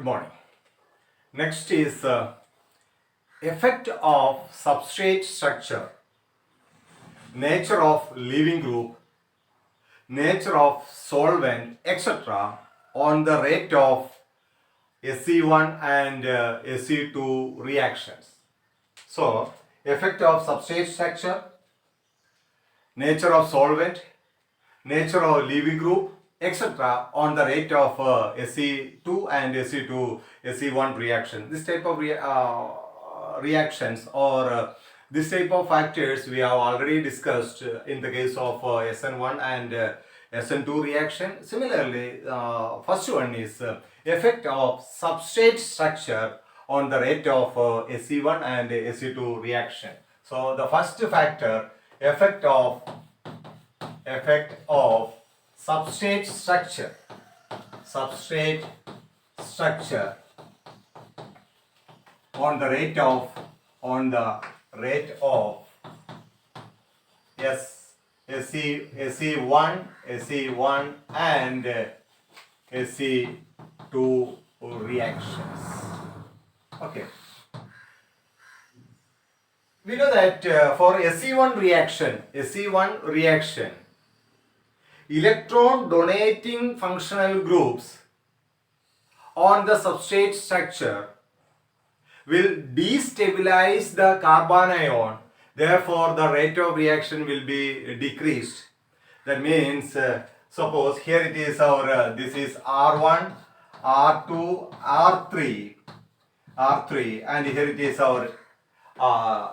Good morning. Next is effect of substrate structure, nature of leaving group, nature of solvent, etc. on the rate of SE1 and SE2 reactions. So, effect of substrate structure, nature of solvent, nature of leaving group, etc. on the rate of Se2 and Se2 Se1 reaction. This type of reactions or this type of factors we have already discussed in the case of SN1 and SN2 reaction. Similarly, first one is effect of substrate structure on the rate of Se1 and Se2 reaction. So the first factor, effect of substrate structure on the rate of SE1 and SE2 reactions. Okay, we know that for SE1 reaction, electron donating functional groups on the substrate structure will destabilize the carbanion. Therefore, the rate of reaction will be decreased. That means, suppose here it is our this is R1, R2, R3, and here it is our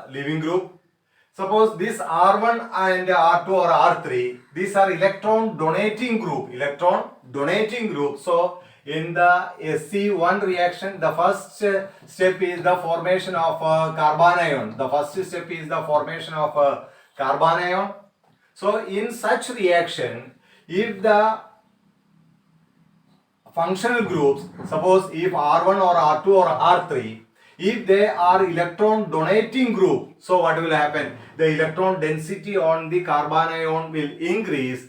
leaving group. Suppose this R1 and R2 or R3, these are electron donating group. So in the SE1 reaction, the first step is the formation of carbanion. So in such reaction, if the functional groups, suppose if R1 or R2 or R3, if they are electron donating group, so what will happen? The electron density on the carbanion will increase.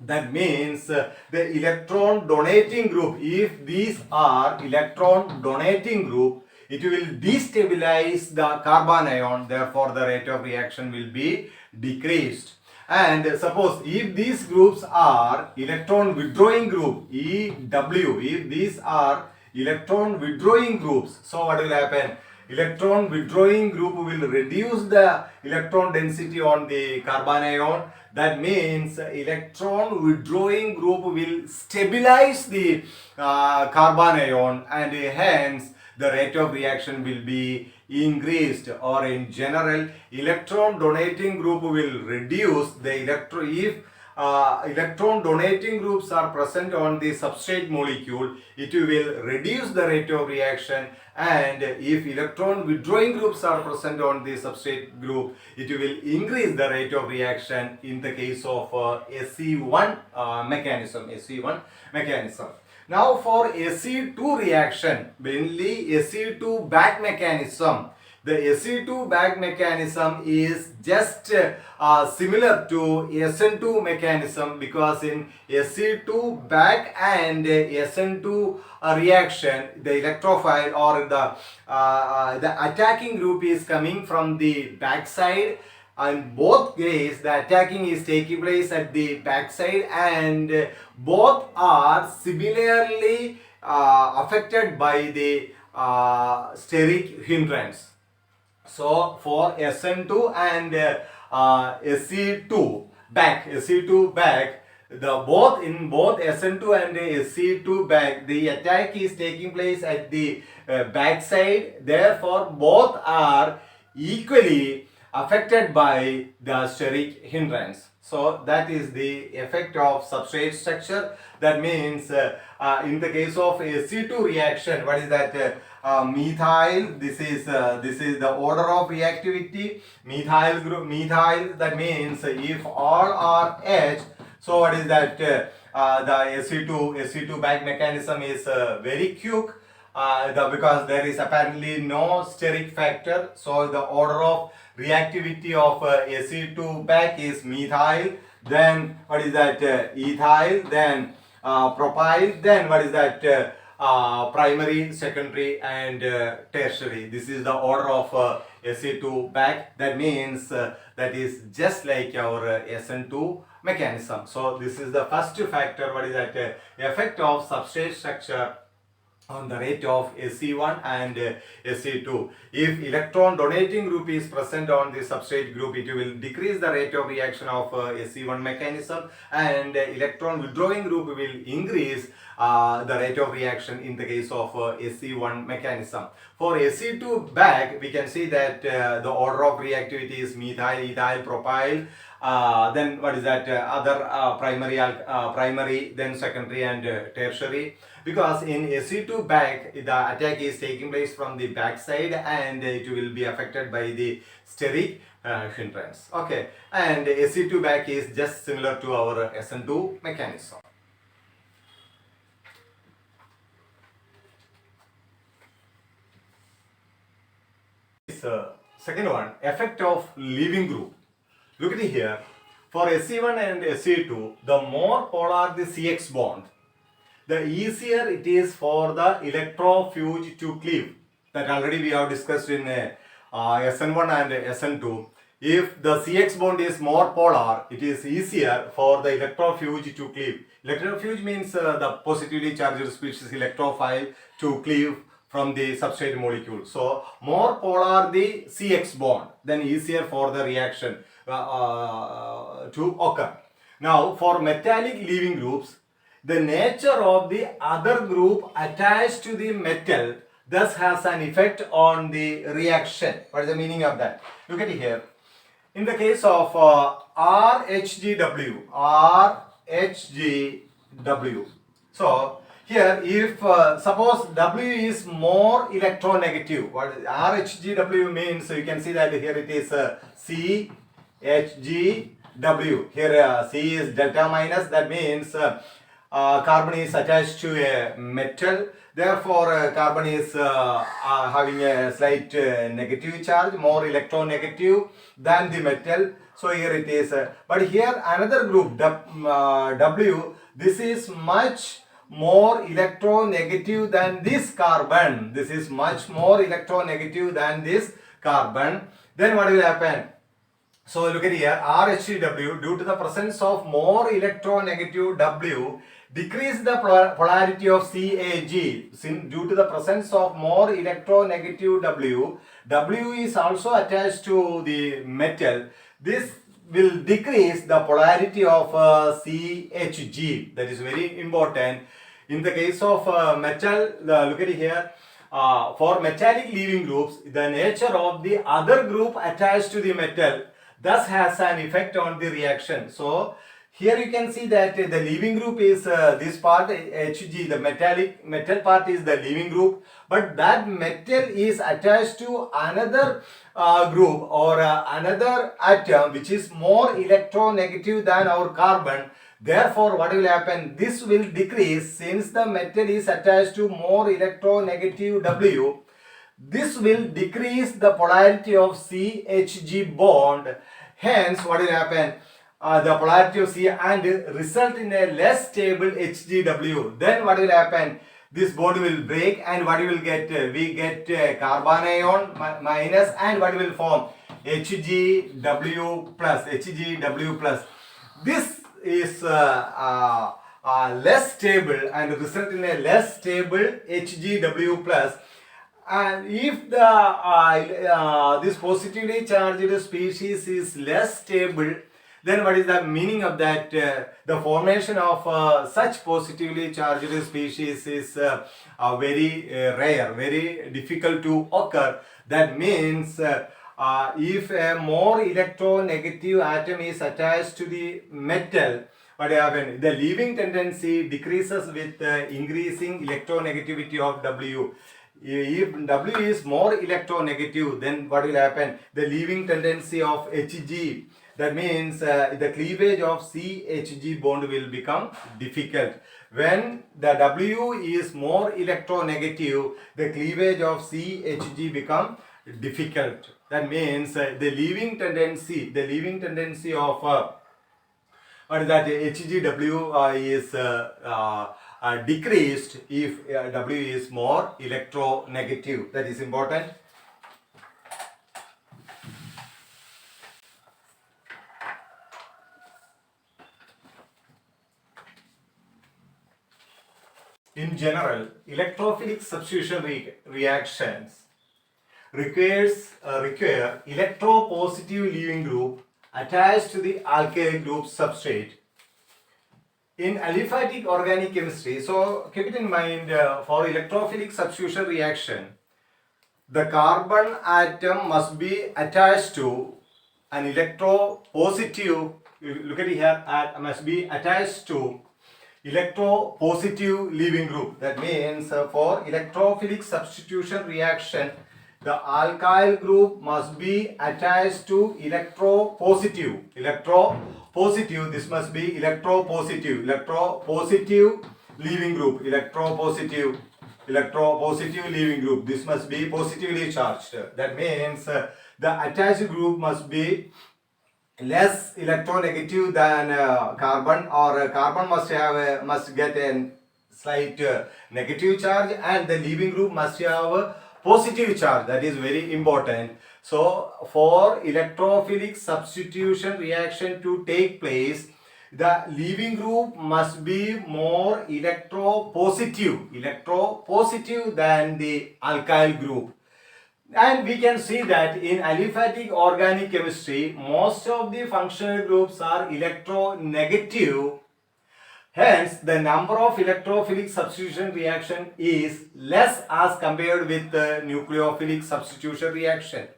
That means the electron donating group, if these are electron donating group, it will destabilize the carbanion. Therefore, the rate of reaction will be decreased. And suppose if these groups are electron withdrawing group, EW, if these are electron withdrawing groups, so what will happen? Electron withdrawing group will reduce the electron density on the carbanion. That means electron withdrawing group will stabilize the carbanion, and hence the rate of reaction will be increased. Or in general, electron donating group will reduce the if electron donating groups are present on the substrate molecule, it will reduce the rate of reaction, and if electron withdrawing groups are present on the substrate group, it will increase the rate of reaction in the case of SE1 mechanism. Now for SE2 reaction, mainly SE2 back mechanism. The SE2 back mechanism is just similar to SN2 mechanism, because in SE2 back and SN2 reaction, the electrophile or the attacking group is coming from the back side. In both cases, the attacking is taking place at the back side, and both are similarly affected by the steric hindrance. So for SN2 and SE2 back, both SN2 and SE2 back, the attack is taking place at the back side. Therefore, both are equally affected by the steric hindrance. So that is the effect of substrate structure. That means in the case of SE2 reaction, what is that? Methyl. This is the order of reactivity. Methyl group. That means if all are H, so what is that? The SE2 back mechanism is very quick. Because there is apparently no steric factor, so the order of reactivity of SE2 back is methyl, then what is that? Ethyl, then propyl, then what is that? primary, secondary, and tertiary. This is the order of SE2 back. That means that is just like our SN2 mechanism. So this is the first factor. What is that? Effect of substrate structure on the rate of SE1 and SE2. If electron donating group is present on the substrate group, it will decrease the rate of reaction of SE1 mechanism, and electron withdrawing group will increase the rate of reaction in the case of SE1 mechanism. For SE2 back, we can see that the order of reactivity is methyl, ethyl, propyl. Then what is that? Other primary, then secondary and tertiary. Because in SE2 back, the attack is taking place from the back side, and it will be affected by the steric hindrance. Okay, and SE2 back is just similar to our SN2 mechanism. Second one, effect of leaving group. Look at it here. For SE1 and SE2, the more polar the CX bond, the easier it is for the electrofuge to cleave. That already we have discussed in SN1 and SN2. If the CX bond is more polar, it is easier for the electrofuge to cleave. Electrofuge means the positively charged species electrophile to cleave from the substrate molecule. So more polar the CX bond, then easier for the reaction to occur. Now for metallic leaving groups, the nature of the other group attached to the metal thus has an effect on the reaction. What is the meaning of that? Look at it here. In the case of RHGW, so here if suppose W is more electronegative, what RHGW means, so you can see that here it is CHGW. Here C is delta minus, that means carbon is attached to a metal, therefore carbon is having a slight negative charge, more electronegative than the metal. So here it is, but here another group W, this is much more electronegative than this carbon. This is much more electronegative than this carbon. Then what will happen? So look at here, RHW, due to the presence of more electronegative W, decrease the polarity of CAG. Due to the presence of more electronegative W, W is also attached to the metal. This will decrease the polarity of CHG. That is very important. In the case of metal, look at it here. For metallic leaving groups, the nature of the other group attached to the metal thus has an effect on the reaction. So here you can see that the leaving group is this part Hg, the metal part is the leaving group, but that metal is attached to another group or another atom which is more electronegative than our carbon. Therefore what will happen? This will decrease since the metal is attached to more electronegative W. This will decrease the polarity of CHG bond. Hence what will happen? The polarity of C and result in a less stable HGW. Then what will happen? This bond will break, and what you will get? We get carbanion minus, and what will form? HGW plus. HGW plus. This is less stable and result in a less stable HGW plus. And if the this positively charged species is less stable, then what is the meaning of that? The formation of such positively charged species is very rare, very difficult to occur. That means if a more electronegative atom is attached to the metal, what happens? The leaving tendency decreases with increasing electronegativity of W. If W is more electronegative, then what will happen? The leaving tendency of Hg, that means the cleavage of CHG bond will become difficult. When the W is more electronegative, the cleavage of CHG become difficult. That means the leaving tendency of what is that? HGW is decreased if W is more electronegative. That is important. In general, electrophilic substitution reactions require electropositive leaving group attached to the alkyl group substrate. In aliphatic organic chemistry, so keep it in mind, for electrophilic substitution reaction, the carbon atom must be attached to an electropositive, look at it here, must be attached to electropositive leaving group. That means for electrophilic substitution reaction, the alkyl group must be attached to electropositive. This must be electropositive leaving group. Electropositive leaving group. This must be positively charged. That means the attached group must be less electronegative than carbon, or carbon must get a slight negative charge, and the leaving group must have a positive charge. That is very important. So for electrophilic substitution reaction to take place, the leaving group must be more electropositive than the alkyl group. And we can see that in aliphatic organic chemistry, most of the functional groups are electronegative. Hence, the number of electrophilic substitution reaction is less as compared with the nucleophilic substitution reaction.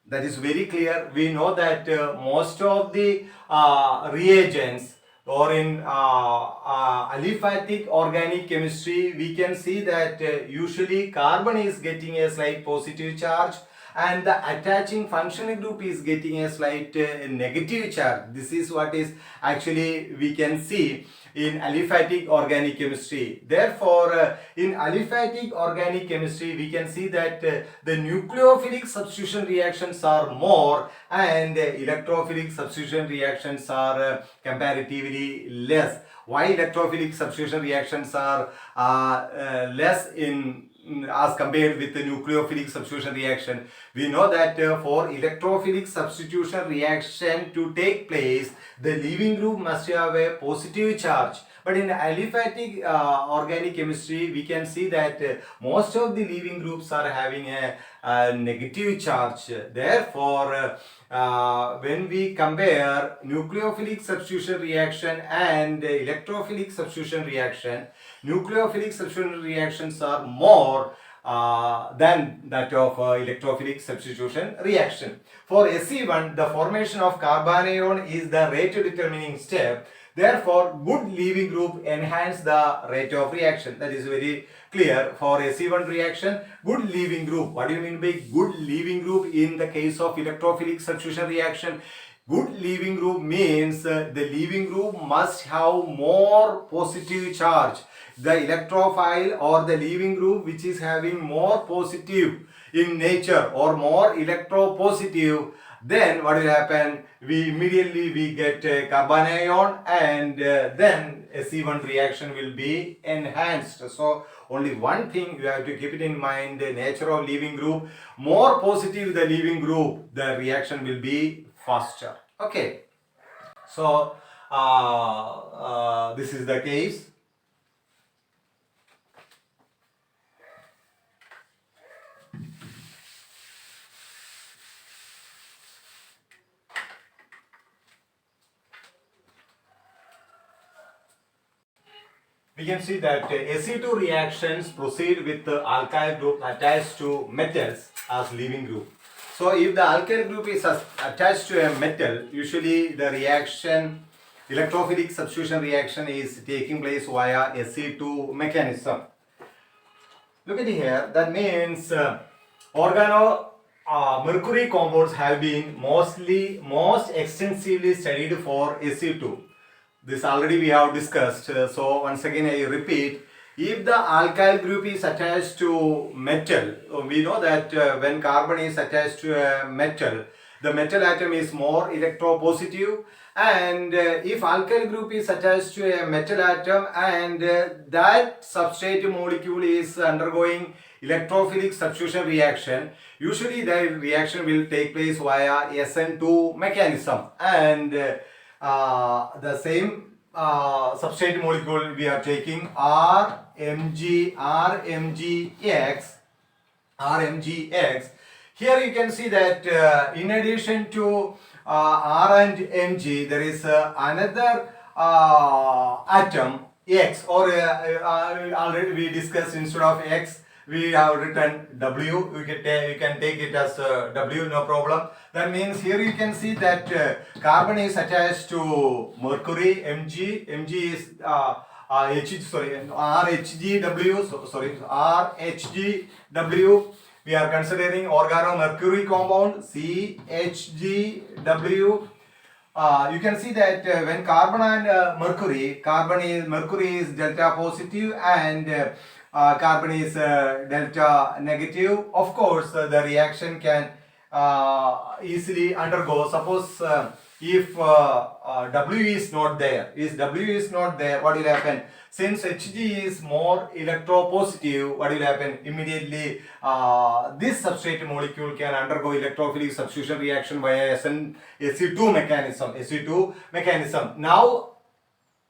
That is very clear. We know that most of the reagents, or in aliphatic organic chemistry, we can see that usually carbon is getting a slight positive charge and the attaching functional group is getting a slight negative charge. This is what is actually we can see in aliphatic organic chemistry. Therefore, in aliphatic organic chemistry, we can see that the nucleophilic substitution reactions are more and electrophilic substitution reactions are comparatively less. Why electrophilic substitution reactions are less in as compared with the nucleophilic substitution reaction? We know that for electrophilic substitution reaction to take place, the leaving group must have a positive charge. But in aliphatic organic chemistry, we can see that most of the leaving groups are having a negative charge. Therefore, when we compare nucleophilic substitution reaction and electrophilic substitution reaction, nucleophilic substitution reactions are more than that of electrophilic substitution reaction. For SE1, the formation of carbanion is the rate determining step. Therefore, good leaving group enhance the rate of reaction. That is very clear. For SE1 reaction, good leaving group. What do you mean by good leaving group in the case of electrophilic substitution reaction? Good leaving group means the leaving group must have more positive charge. The electrophile or the leaving group which is having more positive in nature or more electropositive, then what will happen? We immediately get a carbanion and then SE1 reaction will be enhanced. So only one thing you have to keep it in mind, the nature of leaving group. More positive the leaving group, the reaction will be faster. Okay. So this is the case. We can see that Se2 reactions proceed with the alkyl group attached to metals as leaving group. So if the alkyl group is attached to a metal, usually the reaction, electrophilic substitution reaction is taking place via Se2 mechanism. Look at here, that means mercury compounds have been most extensively studied for Se2. This already we have discussed. So once again I repeat, if the alkyl group is attached to metal, we know that when carbon is attached to a metal, the metal atom is more electropositive And if alkyl group is attached to a metal atom and that substrate molecule is undergoing electrophilic substitution reaction, usually the reaction will take place via SN2 mechanism, and the same substrate molecule we are taking RMGX. Here you can see that in addition to R and Mg, there is another atom X, or already we discussed, instead of X we have written W. You can take it as W, no problem. That means here you can see that carbon is attached to mercury Mg. Mg is RHGW. We are considering organomercury compound CHGW. You can see that when carbon and mercury is delta positive and carbon is delta negative. Of course, the reaction can easily undergo. Suppose if W is not there, what will happen? Since Hg is more electropositive, what will happen? Immediately this substrate molecule can undergo electrophilic substitution reaction via SE2 mechanism. Now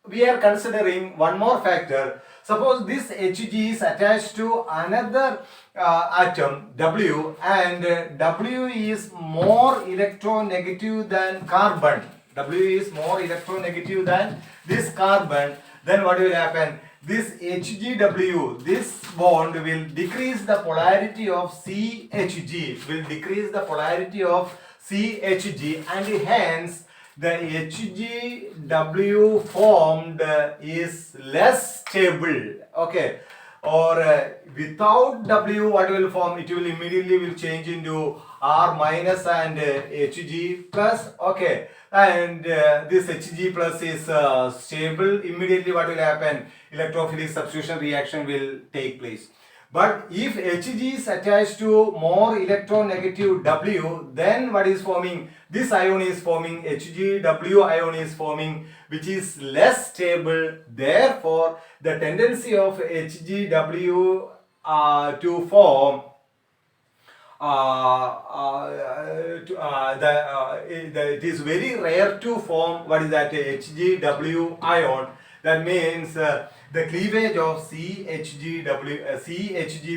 we are considering one more factor. Suppose this Hg is attached to another atom W, and W is more electronegative than carbon. W is more electronegative than this carbon. Then what will happen? This HgW, this bond will decrease the polarity of CHG, and hence the HgW formed is less stable. Okay, or without W, what will form? It will immediately change into R minus and Hg plus. Okay, and this Hg plus is stable. Immediately what will happen? Electrophilic substitution reaction will take place. But if Hg is attached to more electronegative W, then what is forming? This ion is forming, HgW ion is forming, which is less stable. Therefore, the tendency of HgW to form it is very rare to form, what is that, HgW ion. That means the cleavage of CHG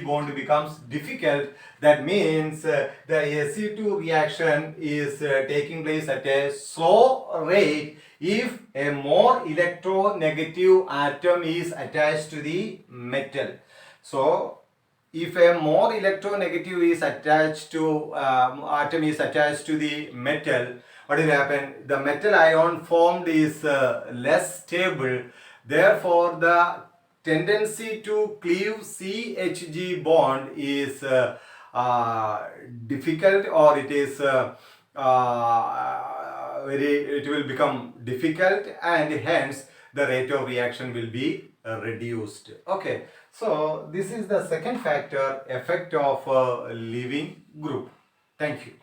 bond becomes difficult. That means the SE2 reaction is taking place at a slow rate if a more electronegative atom is attached to the metal. So if a more electronegative is attached to atom is attached to the metal, what will happen? The metal ion formed is less stable. Therefore, the tendency to cleave CHG bond is difficult, or it is it will become difficult, and hence the rate of reaction will be reduced. Okay, so this is the second factor, effect of leaving group. Thank you.